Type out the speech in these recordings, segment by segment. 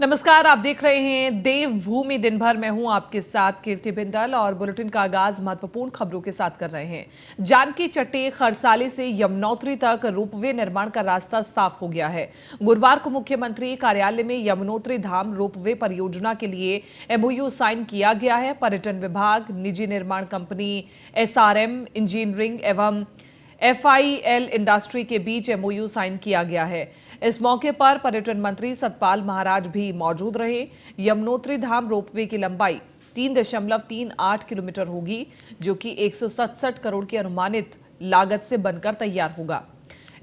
नमस्कार, आप देख रहे हैं देवभूमि दिन भर। मैं हूं आपके साथ कीर्ति बिंदल और बुलेटिन का आगाज महत्वपूर्ण खबरों के साथ कर रहे हैं। जानकी चट्टी खरसाली से यमुनोत्री तक रोपवे निर्माण का रास्ता साफ हो गया है। गुरुवार को मुख्यमंत्री कार्यालय में यमुनोत्री धाम रोपवे परियोजना के लिए एमओयू साइन किया गया है। पर्यटन विभाग, निजी निर्माण कंपनी एसआरएम इंजीनियरिंग एवं एफआईएल इंडस्ट्री के बीच एमओयू साइन किया गया है। इस मौके पर पर्यटन मंत्री सतपाल महाराज भी मौजूद रहे। यमुनोत्री धाम रोपवे की लंबाई 3.38 किलोमीटर होगी, जो कि 167 करोड़ की अनुमानित लागत से बनकर तैयार होगा।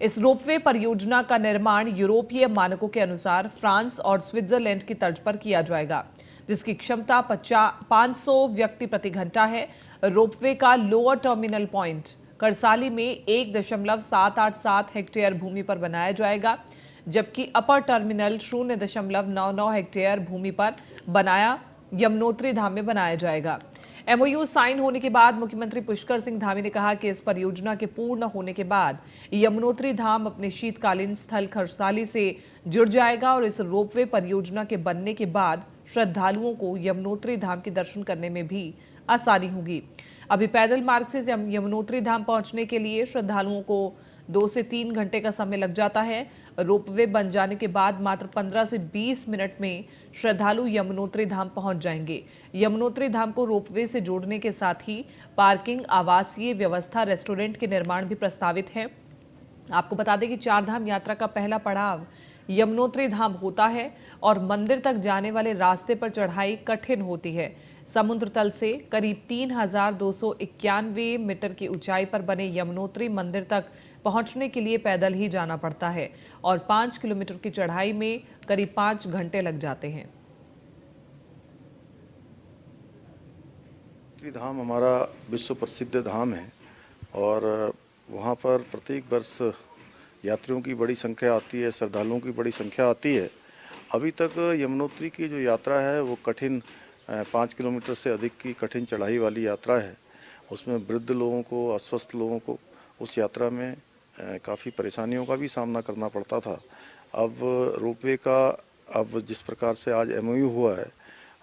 इस रोपवे परियोजना का निर्माण यूरोपीय मानकों के अनुसार फ्रांस और स्विट्जरलैंड की तर्ज पर किया जाएगा, जिसकी क्षमता 500 व्यक्ति प्रति घंटा है। रोपवे का लोअर टर्मिनल पॉइंट करसाली में 1.787 हेक्टेयर भूमि पर बनाया जाएगा, जबकि अपर टर्मिनल 0.99 हेक्टेयर भूमि पर बनाया यमुनोत्री धाम में बनाया जाएगा। एमओयू साइन होने के बाद मुख्यमंत्री पुष्कर सिंह धामी ने कहा कि इस परियोजना के पूर्ण होने के बाद यमुनोत्री धाम अपने शीतकालीन स्थल खरसाली से जुड़ जाएगा और इस रोपवे परियोजना के बनने के बाद श्रद्धालुओं को यमुनोत्री धाम के दर्शन करने में भी आसानी होगी। अभी पैदल मार्ग से यमुनोत्री धाम पहुंचने के लिए श्रद्धालुओं को 2 से 3 घंटे का समय लग जाता है। रोपवे बन जाने के बाद मात्र 15 से 20 मिनट में श्रद्धालु यमुनोत्री धाम पहुंच जाएंगे। यमुनोत्री धाम को रोपवे से जोड़ने के साथ ही पार्किंग, आवासीय व्यवस्था, रेस्टोरेंट के निर्माण भी प्रस्तावित है। आपको बता दें कि चारधाम यात्रा का पहला पड़ाव यमुनोत्री धाम होता है और मंदिर तक जाने वाले रास्ते पर चढ़ाई कठिन होती है। समुद्र तल से करीब 3,291 मीटर की ऊंचाई पर बने यमुनोत्री मंदिर तक पहुंचने के लिए पैदल ही जाना पड़ता है और 5 किलोमीटर की चढ़ाई में करीब 5 घंटे लग जाते हैं। धाम हमारा विश्व प्रसिद्ध धाम है और वहाँ पर प्रत्येक वर्ष यात्रियों की बड़ी संख्या आती है, श्रद्धालुओं की बड़ी संख्या आती है। अभी तक यमुनोत्री की जो यात्रा है वो कठिन 5 किलोमीटर से अधिक की कठिन चढ़ाई वाली यात्रा है। उसमें वृद्ध लोगों को, अस्वस्थ लोगों को उस यात्रा में काफ़ी परेशानियों का भी सामना करना पड़ता था। अब रोपवे का अब जिस प्रकार से आज एमओयू हुआ है,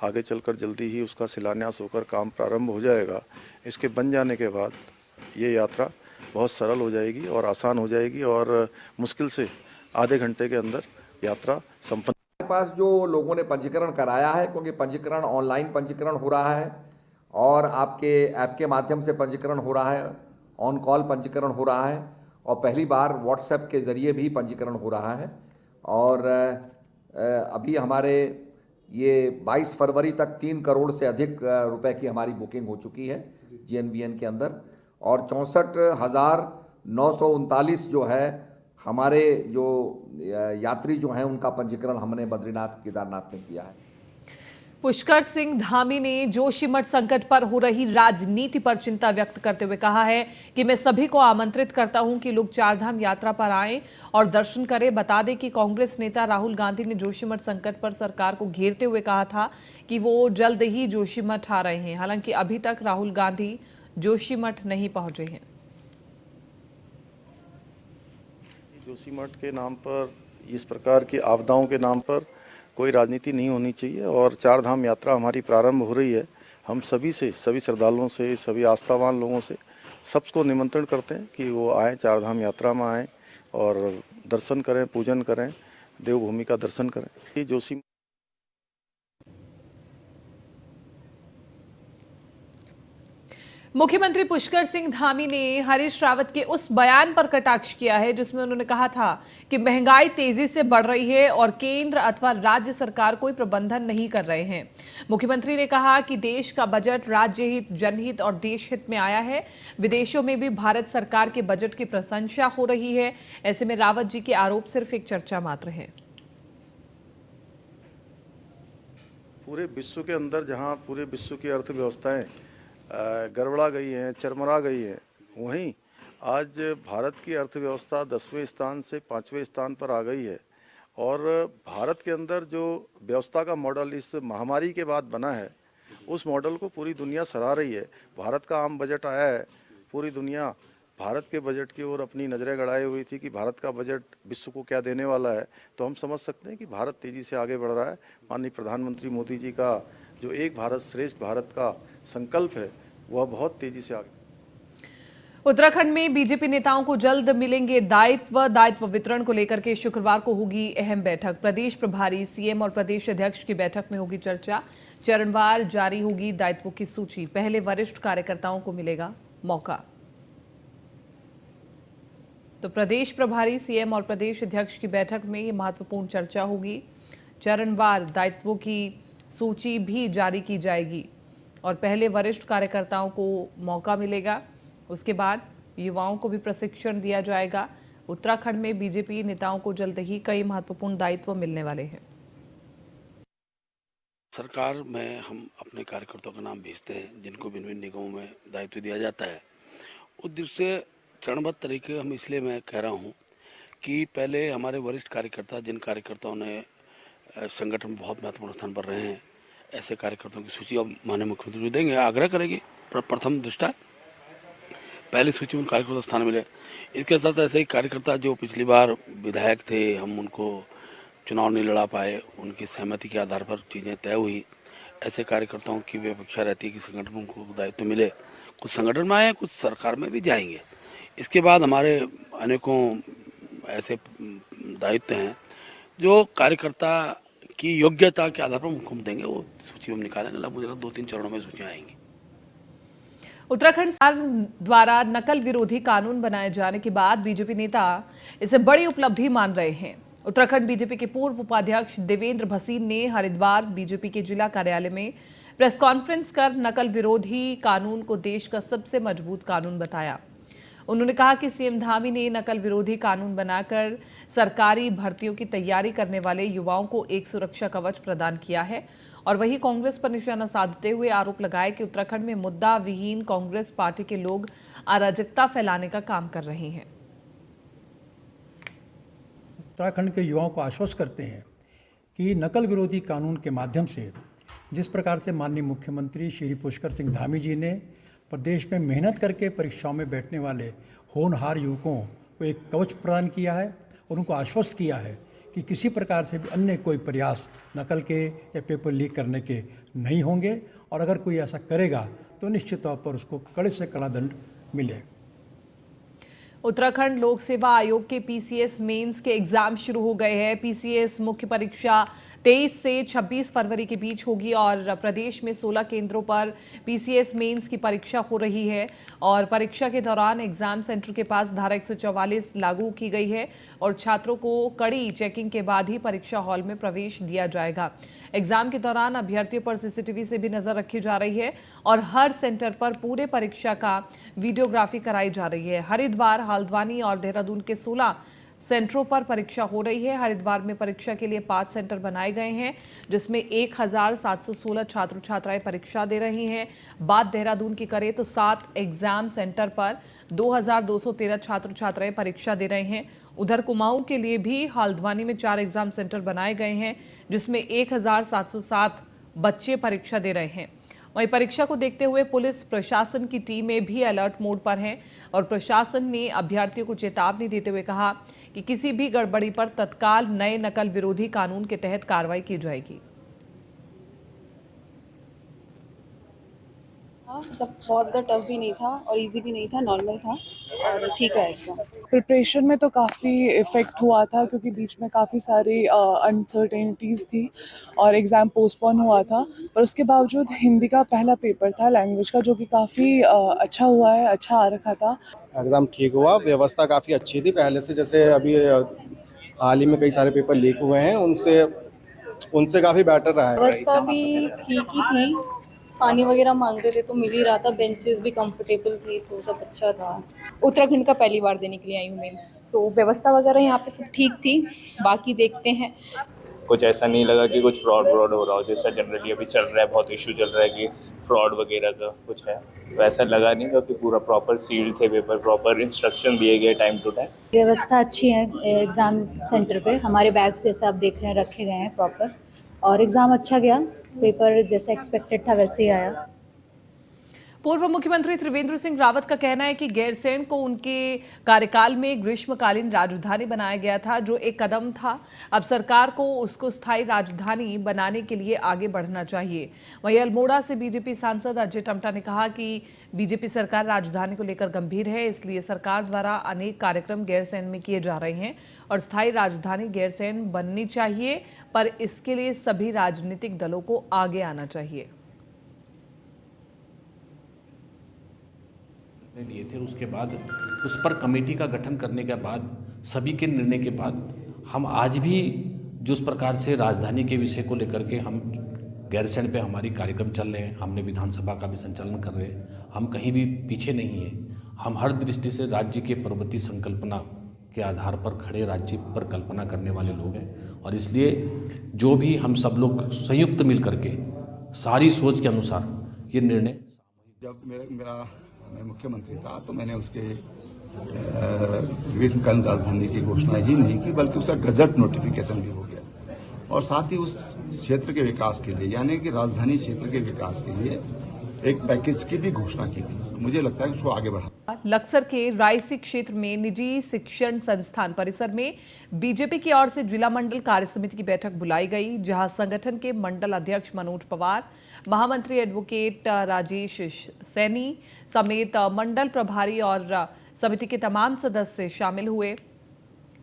आगे चलकर जल्दी ही उसका शिलान्यास होकर काम प्रारंभ हो जाएगा। इसके बन जाने के बाद ये यात्रा बहुत सरल हो जाएगी और आसान हो जाएगी और मुश्किल से आधे घंटे के अंदर यात्रा संपन्न। हमारे पास जो लोगों ने पंजीकरण कराया है, क्योंकि पंजीकरण ऑनलाइन पंजीकरण हो रहा है और आपके ऐप के माध्यम से पंजीकरण हो रहा है, ऑन कॉल पंजीकरण हो रहा है और पहली बार व्हाट्सएप के ज़रिए भी पंजीकरण हो रहा है। और अभी हमारे ये 22 फरवरी तक 3 करोड़ से अधिक रुपए की हमारी बुकिंग हो चुकी है GNVN के अंदर और 64,939 जो है हमारे जो यात्री जो हैं उनका पंजीकरण हमने बद्रीनाथ केदारनाथ में किया है। पुष्कर सिंह धामी ने जोशीमठ संकट पर हो रही राजनीति पर चिंता व्यक्त करते हुए कहा है कि मैं सभी को आमंत्रित करता हूं कि लोग चारधाम यात्रा पर आएं और दर्शन करें। बता दें कि कांग्रेस नेता राहुल गांधी ने जोशीमठ संकट पर सरकार को घेरते हुए कहा था कि वो जल्द ही जोशीमठ आ रहे हैं। हालांकि अभी तक राहुल गांधी जोशीमठ नहीं पहुंचे हैं। जोशीमठ के नाम पर, इस प्रकार की आपदाओं के नाम पर कोई राजनीति नहीं होनी चाहिए और चारधाम यात्रा हमारी प्रारंभ हो रही है। हम सभी से, सभी श्रद्धालुओं से, सभी आस्थावान लोगों से सबको निमंत्रण करते हैं कि वो आएँ, चारधाम यात्रा में आएँ और दर्शन करें, पूजन करें, देवभूमि का दर्शन करें। जोशी मुख्यमंत्री पुष्कर सिंह धामी ने हरीश रावत के उस बयान पर कटाक्ष किया है जिसमें उन्होंने कहा था कि महंगाई तेजी से बढ़ रही है और केंद्र अथवा राज्य सरकार कोई प्रबंधन नहीं कर रहे हैं। मुख्यमंत्री ने कहा कि देश का बजट राज्य हित, जनहित और देश हित में आया है। विदेशों में भी भारत सरकार के बजट की प्रशंसा हो रही है। ऐसे में रावत जी के आरोप सिर्फ एक चर्चा मात्र है। पूरे विश्व के अंदर जहाँ पूरे विश्व की अर्थव्यवस्थाएं गड़बड़ा गई हैं, चरमरा गई हैं, वहीं आज भारत की अर्थव्यवस्था 10वें स्थान से 5वें स्थान पर आ गई है। और भारत के अंदर जो व्यवस्था का मॉडल इस महामारी के बाद बना है, उस मॉडल को पूरी दुनिया सराह रही है। भारत का आम बजट आया है, पूरी दुनिया भारत के बजट की ओर अपनी नज़रें गड़ाई हुई थी कि भारत का बजट विश्व को क्या देने वाला है, तो हम समझ सकते हैं कि भारत तेज़ी से आगे बढ़ रहा है। माननीय प्रधानमंत्री मोदी जी का जो एक भारत श्रेष्ठ भारत का संकल्प है, वह बहुत तेज़ी से आगे। उत्तराखंड में बीजेपी नेताओं को जल्द मिलेंगे दायित्व वितरण को लेकर के शुक्रवार को होगी अहम बैठक। प्रदेश प्रभारी, सीएम और प्रदेश अध्यक्ष की बैठक में होगी चर्चा। चरणवार जारी होगी दायित्वों की सूची। पहले वरिष्ठ कार्यकर्ताओं को मिलेगा मौका। तो प्रदेश प्रभारी, सीएम और प्रदेश अध्यक्ष की बैठक में ये महत्वपूर्ण चर्चा होगी। चरणवार दायित्वों की सूची भी जारी की जाएगी और पहले वरिष्ठ कार्यकर्ताओं को मौका मिलेगा। उसके बाद युवाओं को भी प्रशिक्षण दिया जाएगा। उत्तराखंड में बीजेपी नेताओं को जल्द ही कई महत्वपूर्ण दायित्व मिलने वाले हैं। सरकार में हम अपने कार्यकर्ताओं का नाम भेजते हैं, जिनको भिन्न भिन्न निगमों में दायित्व दिया जाता है। उस दृष्टि से चरणबद्ध तरीके हम इसलिए मैं कह रहा हूँ कि पहले हमारे वरिष्ठ कार्यकर्ता, जिन कार्यकर्ताओं ने संगठन में बहुत महत्वपूर्ण स्थान पर रहे हैं, ऐसे कार्यकर्ताओं की सूची अब माननीय मुख्यमंत्री को देंगे, आग्रह करेगी। प्रथम दृष्टा पहली सूची में कार्यकर्ता स्थान मिले। इसके साथ ऐसे ही कार्यकर्ता जो पिछली बार विधायक थे, हम उनको चुनाव नहीं लड़ा पाए, उनकी सहमति के आधार पर चीज़ें तय हुई, ऐसे कार्यकर्ताओं की भी अपेक्षा रहती है कि संगठन को दायित्व मिले। कुछ संगठन में आए, कुछ सरकार में भी जाएंगे। इसके बाद हमारे अनेकों ऐसे दायित्व हैं जो कार्यकर्ता की योग्यता के आधार पर मुख्यमंत्री देंगे, वो सूची हम निकालेंगे। लगभग मुझे 2-3 चरणों में सूचियाँ आएंगी। उत्तराखंड सरकार द्वारा नकल विरोधी कानून बनाए जाने के बाद बीजेपी नेता इसे बड़ी उपलब्धि मान रहे हैं। उत्तराखंड बीजेपी के पूर्व उपाध्यक्ष देवेंद्र भसीन ने हरिद्वार बीजेपी के जिला कार्यालय में प्रेस कॉन्फ्रेंस कर नकल विरोधी कानून को देश का सबसे मजबूत कानून बताया। उन्होंने कहा कि सीएम धामी ने नकल विरोधी कानून बनाकर सरकारी भर्तियों की तैयारी करने वाले युवाओं को एक सुरक्षा कवच प्रदान किया है और वही कांग्रेस पर निशाना साधते हुए आरोप लगाया कि उत्तराखंड में मुद्दा विहीन कांग्रेस पार्टी के लोग अराजकता फैलाने का काम कर रहे हैं। उत्तराखंड के युवाओं को आश्वस्त करते हैं कि नकल विरोधी कानून के माध्यम से जिस प्रकार से माननीय मुख्यमंत्री श्री पुष्कर सिंह धामी जी ने प्रदेश में मेहनत करके परीक्षाओं में बैठने वाले होनहार युवकों को एक कवच प्रदान किया है और उनको आश्वस्त किया है कि किसी प्रकार से भी अन्य कोई प्रयास नकल के या पेपर लीक करने के नहीं होंगे और अगर कोई ऐसा करेगा तो निश्चित तौर पर उसको कड़े से कड़ा दंड मिलेगा। उत्तराखंड लोक सेवा आयोग के पीसीएस मेंस के एग्जाम शुरू हो गए हैं। पीसीएस मुख्य परीक्षा 23 से 26 फरवरी के बीच होगी और प्रदेश में 16 केंद्रों पर पीसीएस मेंस की परीक्षा हो रही है और परीक्षा के दौरान एग्जाम सेंटर के पास धारा 144 लागू की गई है और छात्रों को कड़ी चेकिंग के बाद ही परीक्षा हॉल में प्रवेश दिया जाएगा। एग्जाम के दौरान अभ्यर्थियों पर सीसीटीवी से भी नजर रखी जा रही है और हर सेंटर पर पूरे परीक्षा का वीडियोग्राफी कराई जा रही है। हरिद्वार, हल्द्वानी और देहरादून के 16 सेंटरों पर परीक्षा हो रही है। हरिद्वार में परीक्षा के लिए 5 सेंटर बनाए गए हैं जिसमें 1716 छात्र छात्राएं परीक्षा दे रही हैं। बात देहरादून की करें तो 7 एग्जाम सेंटर पर 2213 छात्र छात्राएं परीक्षा दे रहे हैं। उधर कुमाऊं के लिए भी हल्द्वानी में 4 एग्जाम सेंटर बनाए गए हैं जिसमें 1707 बच्चे परीक्षा दे रहे हैं। वहीं परीक्षा को देखते हुए पुलिस प्रशासन की टीमें भी अलर्ट मोड पर हैं और प्रशासन ने अभ्यर्थियों को चेतावनी देते हुए कहा कि किसी भी गड़बड़ी पर तत्काल नए नकल विरोधी कानून के तहत कार्रवाई की जाएगी। मतलब बहुत ज़्यादा टफ भी नहीं था और इजी भी नहीं था, नॉर्मल था और ठीक है एग्ज़ाम। प्रिपरेशन में तो काफ़ी इफ़ेक्ट हुआ था क्योंकि बीच में काफ़ी सारी अनसर्टेनिटीज़ थी और एग्ज़ाम पोस्टपोन हुआ था, पर उसके बावजूद हिंदी का पहला पेपर था लैंग्वेज का, जो कि काफ़ी अच्छा हुआ है, अच्छा आ रखा था। एग्ज़ाम ठीक हुआ, व्यवस्था काफ़ी अच्छी थी पहले से। जैसे अभी हाल ही में कई सारे पेपर लीक हुए हैं, उनसे काफ़ी बेटर रहा है। व्यवस्था भी ठीक ही थी, पानी वगैरह मांगते थे तो मिल ही रहा था, बेंचेस भी कंफर्टेबल थी तो सब अच्छा था। उत्तराखंड का पहली बार देने के लिए आई हूँ मेंस, तो व्यवस्था वगैरह यहाँ पे सब ठीक थी, बाकी देखते हैं। कुछ ऐसा नहीं लगा कि कुछ फ्रॉड हो रहा हो, जैसा जनरली अभी चल रहा है, बहुत इशू चल रहा है कि फ्रॉड वगैरह का कुछ है, वैसा लगा नहीं, क्योंकि पूरा प्रॉपर सील्ड थे पेपर, प्रॉपर इंस्ट्रक्शन दिए गए टाइम टू टाइम। व्यवस्था अच्छी है एग्ज़ाम सेंटर पे, हमारे बैग्स जैसे आप देख रहे हैं रखे गए हैं प्रॉपर, और एग्ज़ाम अच्छा गया, पेपर जैसे एक्सपेक्टेड था वैसे ही आया। पूर्व मुख्यमंत्री त्रिवेंद्र सिंह रावत का कहना है कि गैरसैंण को उनके कार्यकाल में ग्रीष्मकालीन राजधानी बनाया गया था, जो एक कदम था। अब सरकार को उसको स्थायी राजधानी बनाने के लिए आगे बढ़ना चाहिए। वहीं अल्मोड़ा से बीजेपी सांसद अजय टमटा ने कहा कि बीजेपी सरकार राजधानी को लेकर गंभीर है, इसलिए सरकार द्वारा अनेक कार्यक्रम गैरसैंण में किए जा रहे हैं और स्थायी राजधानी गैरसैंण बननी चाहिए, पर इसके लिए सभी राजनीतिक दलों को आगे आना चाहिए। लिए थे, उसके बाद उस पर कमेटी का गठन करने के बाद सभी के निर्णय के बाद हम आज भी जिस प्रकार से राजधानी के विषय को लेकर के हम गैरसैंण पे हमारी कार्यक्रम चल रहे हैं, हमने विधानसभा का भी संचालन कर रहे हैं, हम कहीं भी पीछे नहीं हैं। हम हर दृष्टि से राज्य के पर्वतीय संकल्पना के आधार पर खड़े राज्य पर कल्पना करने वाले लोग हैं और इसलिए जो भी हम सब लोग संयुक्त मिल करके सारी सोच के अनुसार ये निर्णय। जब मैं मुख्यमंत्री था तो मैंने उसके ग्रीष्मकालीन राजधानी की घोषणा ही नहीं की, बल्कि उसका गजट नोटिफिकेशन भी हो गया और साथ ही उस क्षेत्र के विकास के लिए, यानी कि राजधानी क्षेत्र के विकास के लिए एक पैकेज की भी घोषणा की थी। तो मुझे लगता है कि उसको आगे बढ़ा। लक्सर के रायसी क्षेत्र में निजी शिक्षण संस्थान परिसर में बीजेपी की ओर से जिला मंडल कार्य समिति की बैठक बुलाई गई, जहां संगठन के मंडल अध्यक्ष मनोज पवार, महामंत्री एडवोकेट राजेश सैनी समेत मंडल प्रभारी और समिति के तमाम सदस्य शामिल हुए।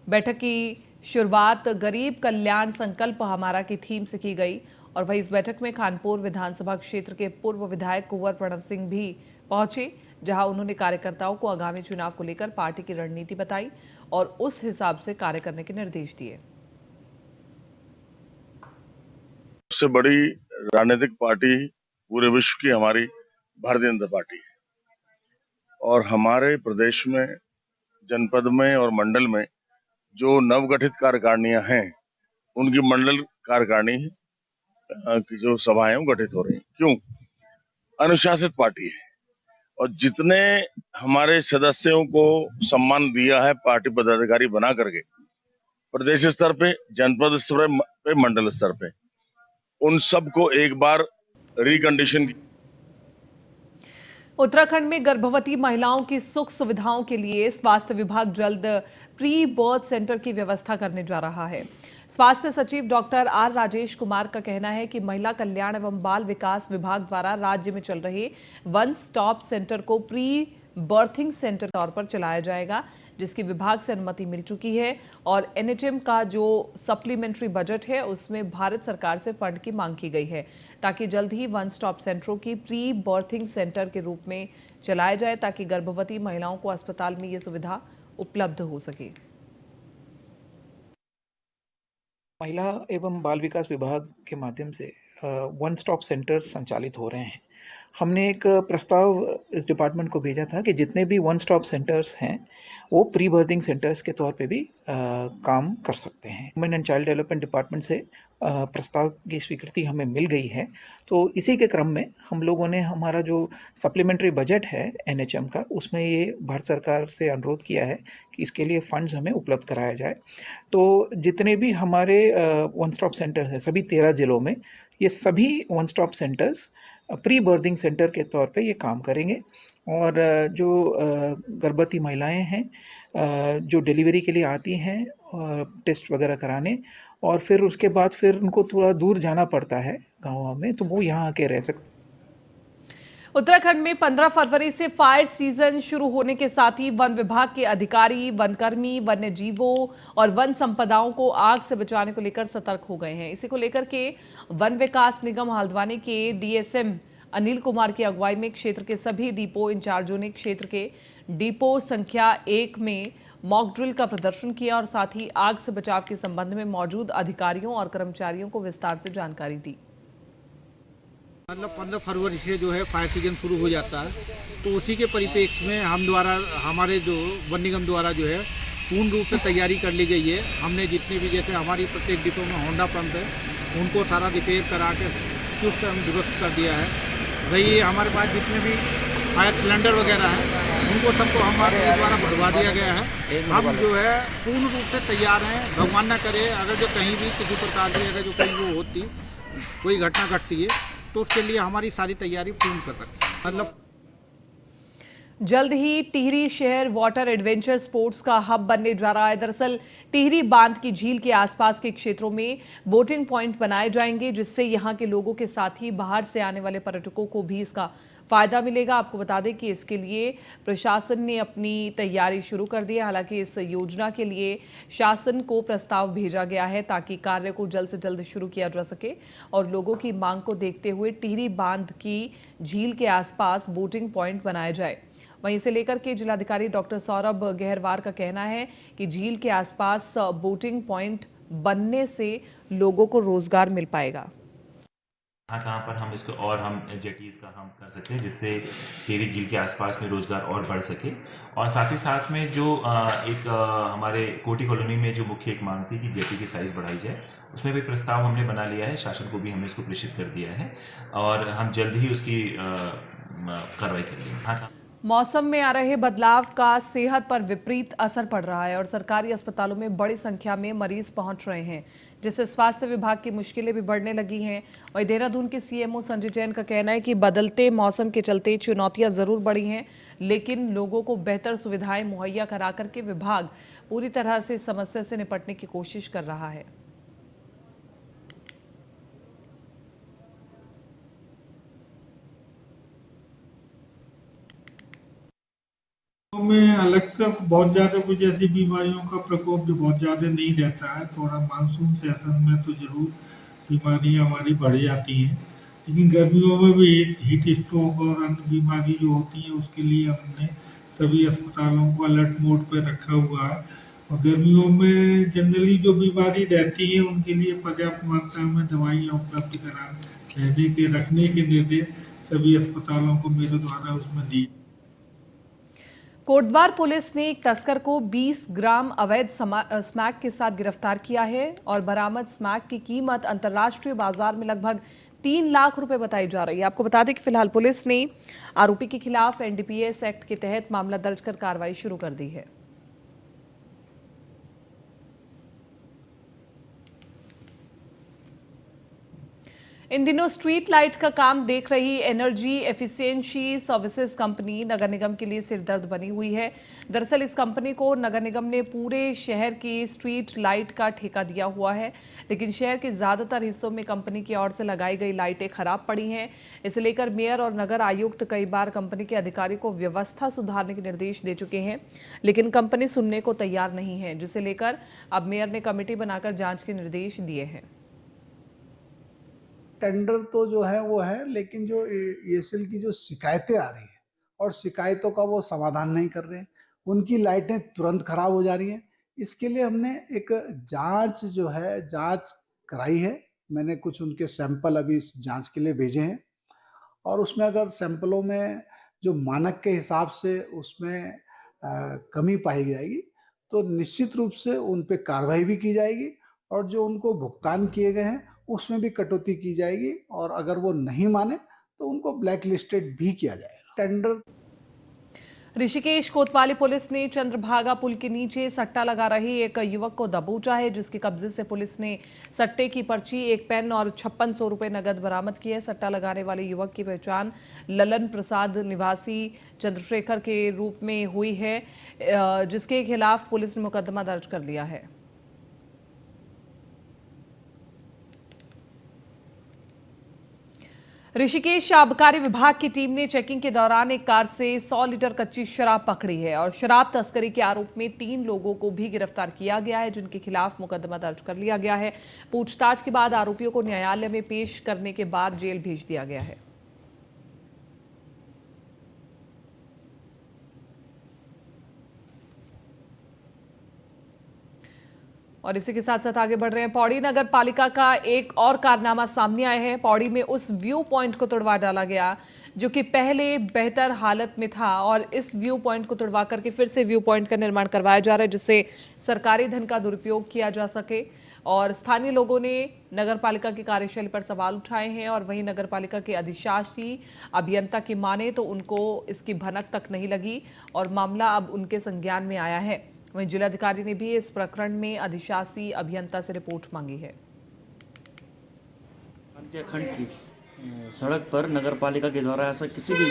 बैठक की शुरुआत गरीब कल्याण संकल्प हमारा की थीम से की गई और वहीं इस बैठक में खानपुर विधानसभा क्षेत्र के पूर्व विधायक कुंवर प्रणव सिंह भी पहुंचे, जहां उन्होंने कार्यकर्ताओं को आगामी चुनाव को लेकर पार्टी की रणनीति बताई और उस हिसाब से कार्य करने के निर्देश दिए। सबसे बड़ी राजनीतिक पार्टी पूरे विश्व की हमारी भारतीय जनता पार्टी है और हमारे प्रदेश में, जनपद में और मंडल में जो नवगठित कार्यकारिणियां हैं, उनकी मंडल कार्यकारिणी की जो सभाएं गठित हो रही हैं। क्यों? अनुशासित पार्टी है और जितने हमारे सदस्यों को सम्मान दिया है पार्टी पदाधिकारी बना करके, प्रदेश स्तर पे, जनपद स्तर पे, मंडल स्तर पे, उन सबको एक बार रिकंडीशन। उत्तराखंड में गर्भवती महिलाओं की सुख सुविधाओं के लिए स्वास्थ्य विभाग जल्द प्री बर्थ सेंटर की व्यवस्था करने जा रहा है। स्वास्थ्य सचिव डॉक्टर आर राजेश कुमार का कहना है कि महिला कल्याण एवं बाल विकास विभाग द्वारा राज्य में चल रहे वन स्टॉप सेंटर को प्री बर्थिंग सेंटर के तौर पर चलाया जाएगा, जिसकी विभाग से अनुमति मिल चुकी है और एनएचएम का जो सप्लीमेंट्री बजट है उसमें भारत सरकार से फंड की मांग की गई है, ताकि जल्द ही वन स्टॉप सेंटरों की प्री बर्थिंग सेंटर के रूप में चलाया जाए, ताकि गर्भवती महिलाओं को अस्पताल में ये सुविधा उपलब्ध हो सके। महिला एवं बाल विकास विभाग के माध्यम से वन स्टॉप सेंटर संचालित हो रहे हैं। हमने एक प्रस्ताव इस डिपार्टमेंट को भेजा था कि जितने भी वन स्टॉप सेंटर्स हैं वो प्री बर्थिंग सेंटर्स के तौर पे भी काम कर सकते हैं। Women and child development department से प्रस्ताव की स्वीकृति हमें मिल गई है, तो इसी के क्रम में हम लोगों ने हमारा जो सप्लीमेंट्री बजट है एनएचएम का, उसमें ये भारत सरकार से अनुरोध किया है कि इसके लिए फंड्स हमें उपलब्ध कराया जाए। तो जितने भी हमारे वन स्टॉप सेंटर्स हैं सभी 13 जिलों में, ये सभी one stop centres pre berthing centre के तौर पे ये काम करेंगे और जो गर्भवती महिलाएं हैं जो डिलीवरी के लिए आती हैं टेस्ट वगैरह कराने और फिर उसके बाद फिर उनको थोड़ा दूर जाना पड़ता है गाँव में, तो वो यहाँ आके रह सकते। उत्तराखंड में 15 फरवरी से फायर सीजन शुरू होने के साथ ही वन विभाग के अधिकारी, वनकर्मी, वन्य जीवों और वन संपदाओं को आग से बचाने को लेकर सतर्क हो गए हैं। इसी को लेकर के वन विकास निगम हल्द्वानी के डीएसएम अनिल कुमार की अगुवाई में क्षेत्र के सभी डिपो इंचार्जों ने क्षेत्र के डिपो संख्या 1 में मॉक ड्रिल का प्रदर्शन किया और साथ ही आग से बचाव के संबंध में मौजूद अधिकारियों और कर्मचारियों को विस्तार से जानकारी दी। मतलब 15 फरवरी से जो है फायर सीजन शुरू हो जाता है, तो उसी के परिप्रेक्ष्य में हमारे जो वन निगम द्वारा जो है पूर्ण रूप से तैयारी कर ली गई है। हमने जितने भी, जैसे हमारी प्रत्येक डिपो में होंडा पंप है, उनको सारा रिपेयर करा के चुस्त दुरुस्त कर दिया है। वही हमारे पास जितने भी फायर सिलेंडर वगैरह हैं उनको सबको हमारे द्वारा बढ़वा दिया गया है। हम जो है पूर्ण रूप से तैयार हैं। भगवान न करे अगर जो कहीं भी किसी प्रकार की अगर जो कहीं वो होती, कोई घटना घटती है, तो उसके लिए हमारी सारी तैयारी पूर्ण कर रखी है। मतलब जल्द ही टिहरी शहर वाटर एडवेंचर स्पोर्ट्स का हब बनने जा रहा है। दरअसल टिहरी बांध की झील के आसपास के क्षेत्रों में बोटिंग पॉइंट बनाए जाएंगे, जिससे यहां के लोगों के साथ ही बाहर से आने वाले पर्यटकों को भी इसका फायदा मिलेगा। आपको बता दें कि इसके लिए प्रशासन ने अपनी तैयारी शुरू कर दी है। हालांकि इस योजना के लिए शासन को प्रस्ताव भेजा गया है ताकि कार्य को जल्द से जल्द शुरू किया जा सके और लोगों की मांग को देखते हुए टिहरी बांध की झील के आसपास बोटिंग पॉइंट बनाया जाए। वहीं इसे लेकर के जिलाधिकारी डॉक्टर सौरभ गहरवार का कहना है कि झील के आसपास बोटिंग पॉइंट बनने से लोगों को रोजगार मिल पाएगा। कहाँ पर हम इसको और हम जेटीज़ का हम कर सकते हैं, जिससे टिहरी झील के आसपास में रोज़गार और बढ़ सके। और साथ ही साथ में जो हमारे कोटी कॉलोनी में जो मुख्य एक मांग थी कि जेटी की साइज़ बढ़ाई जाए, उसमें भी प्रस्ताव हमने बना लिया है। शासन को भी हमने इसको प्रेषित कर दिया है और हम जल्द ही उसकी कार्रवाई करेंगे। मौसम में आ रहे बदलाव का सेहत पर विपरीत असर पड़ रहा है और सरकारी अस्पतालों में बड़ी संख्या में मरीज पहुंच रहे हैं, जिससे स्वास्थ्य विभाग की मुश्किलें भी बढ़ने लगी हैं। वहीं देहरादून के सीएमओ संजय जैन का कहना है कि बदलते मौसम के चलते चुनौतियां जरूर बढ़ी हैं, लेकिन लोगों को बेहतर सुविधाएं मुहैया करा करके विभाग पूरी तरह से इस समस्या से निपटने की कोशिश कर रहा है। में अलग से बहुत ज़्यादा कुछ ऐसी बीमारियों का प्रकोप जो बहुत ज़्यादा नहीं रहता है। थोड़ा मानसून सेशन में तो जरूर बीमारियां हमारी बढ़ जाती हैं, लेकिन गर्मियों में भी हीट स्ट्रोक और अन्य बीमारी जो होती है उसके लिए हमने सभी अस्पतालों को अलर्ट मोड पर रखा हुआ है। और गर्मियों में जनरली जो बीमारी रहती है उनके लिए पर्याप्त मात्रा में दवाइयाँ उपलब्ध रखने के निर्देश सभी अस्पतालों को मेरे द्वारा उसमें दी। कोटद्वार पुलिस ने एक तस्कर को 20 ग्राम अवैध स्मैक के साथ गिरफ्तार किया है और बरामद स्मैक की कीमत अंतर्राष्ट्रीय बाजार में लगभग 3 लाख रुपए बताई जा रही है। आपको बता दें कि फिलहाल पुलिस ने आरोपी के खिलाफ एनडीपीएस एक्ट के तहत मामला दर्ज कर कार्रवाई शुरू कर दी है। इन दिनों स्ट्रीट लाइट का काम देख रही एनर्जी एफिशिएंसी सर्विसेज कंपनी नगर निगम के लिए सिरदर्द बनी हुई है। दरअसल इस कंपनी को नगर निगम ने पूरे शहर की स्ट्रीट लाइट का ठेका दिया हुआ है, लेकिन शहर के ज्यादातर हिस्सों में कंपनी की ओर से लगाई गई लाइटें खराब पड़ी हैं। इसे लेकर मेयर और नगर आयुक्त कई बार कंपनी के अधिकारी को व्यवस्था सुधारने के निर्देश दे चुके हैं, लेकिन कंपनी सुनने को तैयार नहीं है, जिसे लेकर अब मेयर ने कमेटी बनाकर जांच के निर्देश दिए हैं। टेंडर तो जो है वो है, लेकिन जो ईएसएल की जो शिकायतें आ रही हैं और शिकायतों का वो समाधान नहीं कर रहे हैं, उनकी लाइटें तुरंत खराब हो जा रही हैं। इसके लिए हमने एक जांच कराई है। मैंने कुछ उनके सैंपल अभी जांच के लिए भेजे हैं और उसमें अगर सैंपलों में जो मानक के हिसाब से उसमें कमी पाई जाएगी तो निश्चित रूप से उन पे कार्रवाई भी की जाएगी और जो उनको भुगतान किए गए हैं उसमें भी कटौती की जाएगी और अगर वो नहीं माने तो उनको ब्लैक लिस्टेड भी किया जाएगा। टेंडर ऋषिकेश कोतवाली पुलिस ने चंद्रभागा पुल के नीचे सट्टा लगा रहे एक युवक को दबोचा है, जिसके कब्जे से पुलिस ने सट्टे की पर्ची, एक पेन और 5600 रुपए नगद बरामद किए। सट्टा लगाने वाले युवक की पहचान ललन प्रसाद निवासी चंद्रशेखर के रूप में हुई है, जिसके खिलाफ पुलिस ने मुकदमा दर्ज कर लिया है। ऋषिकेश आबकारी विभाग की टीम ने चेकिंग के दौरान एक कार से 100 लीटर कच्ची शराब पकड़ी है और शराब तस्करी के आरोप में 3 लोगों को भी गिरफ्तार किया गया है, जिनके खिलाफ मुकदमा दर्ज कर लिया गया है। पूछताछ के बाद आरोपियों को न्यायालय में पेश करने के बाद जेल भेज दिया गया है। और इसी के साथ साथ आगे बढ़ रहे हैं। पौड़ी नगर पालिका का एक और कारनामा सामने आया है। पौड़ी में उस व्यू पॉइंट को तोड़वा डाला गया जो कि पहले बेहतर हालत में था और इस व्यू पॉइंट को तोड़वा करके फिर से व्यू पॉइंट का निर्माण करवाया जा रहा है, जिससे सरकारी धन का दुरुपयोग किया जा सके। और स्थानीय लोगों ने नगर पालिका की कार्यशैली पर सवाल उठाए हैं और वहीं नगर पालिका के अधिशासी अभियंता की माने तो उनको इसकी भनक तक नहीं लगी और मामला अब उनके संज्ञान में आया है। वहीं जिलाधिकारी ने भी इस प्रकरण में अधिशासी अभियंता से रिपोर्ट मांगी है। खंड की सड़क पर नगर पालिका के द्वारा ऐसा किसी भी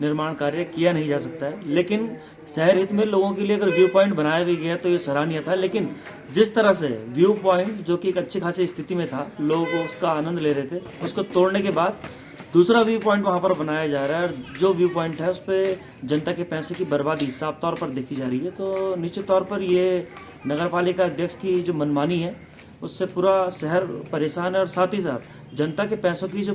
निर्माण कार्य किया नहीं जा सकता है। लेकिन शहर हित में लोगों के लिए अगर व्यू पॉइंट बनाया भी गया तो ये सराहनीय था। लेकिन जिस तरह से व्यू पॉइंट जो कि एक अच्छी खासी स्थिति में था, लोग उसका आनंद ले रहे थे, उसको तोड़ने के बाद दूसरा व्यू पॉइंट वहाँ पर बनाया जा रहा है और जो व्यू पॉइंट है उस पर जनता के पैसे की बर्बादी साफ तौर पर देखी जा रही है। तो निश्चित तौर पर ये नगर पालिका अध्यक्ष की जो मनमानी है उससे पूरा शहर परेशान है और साथ ही साथ जनता के पैसों की जो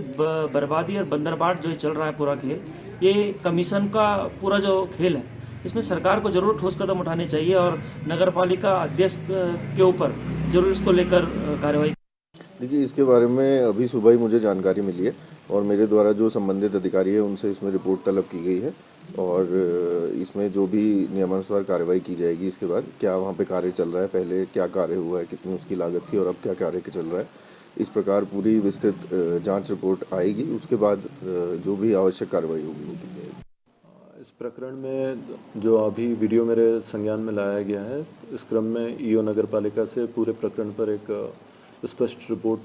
बर्बादी और बंदरबाट जो चल रहा है पूरा खेल, ये कमीशन का पूरा जो खेल है, इसमें सरकार को जरूर ठोस कदम उठाने चाहिए और नगर पालिका अध्यक्ष के ऊपर जरूर इसको लेकर कार्रवाई। देखिए, इसके बारे में अभी सुबह ही मुझे जानकारी मिली है और मेरे द्वारा जो संबंधित अधिकारी है उनसे इसमें रिपोर्ट तलब की गई है और इसमें जो भी नियमानुसार कार्रवाई की जाएगी। इसके बाद क्या वहाँ पे कार्य चल रहा है, पहले क्या कार्य हुआ है, कितनी उसकी लागत थी और अब क्या कार्य चल रहा है, इस प्रकार पूरी विस्तृत जांच रिपोर्ट आएगी। उसके बाद जो भी आवश्यक कार्रवाई होगी वो की जाएगी। इस प्रकरण में जो अभी वीडियो मेरे संज्ञान में लाया गया है, इस क्रम में ईओ नगर पालिका से पूरे प्रकरण पर एक स्पष्ट रिपोर्ट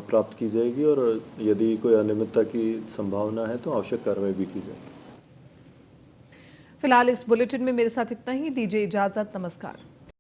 प्राप्त की जाएगी और यदि कोई अनियमितता की संभावना है तो आवश्यक कार्रवाई भी की जाएगी। फिलहाल इस बुलेटिन में मेरे साथ इतना ही। दीजिए इजाजत। नमस्कार।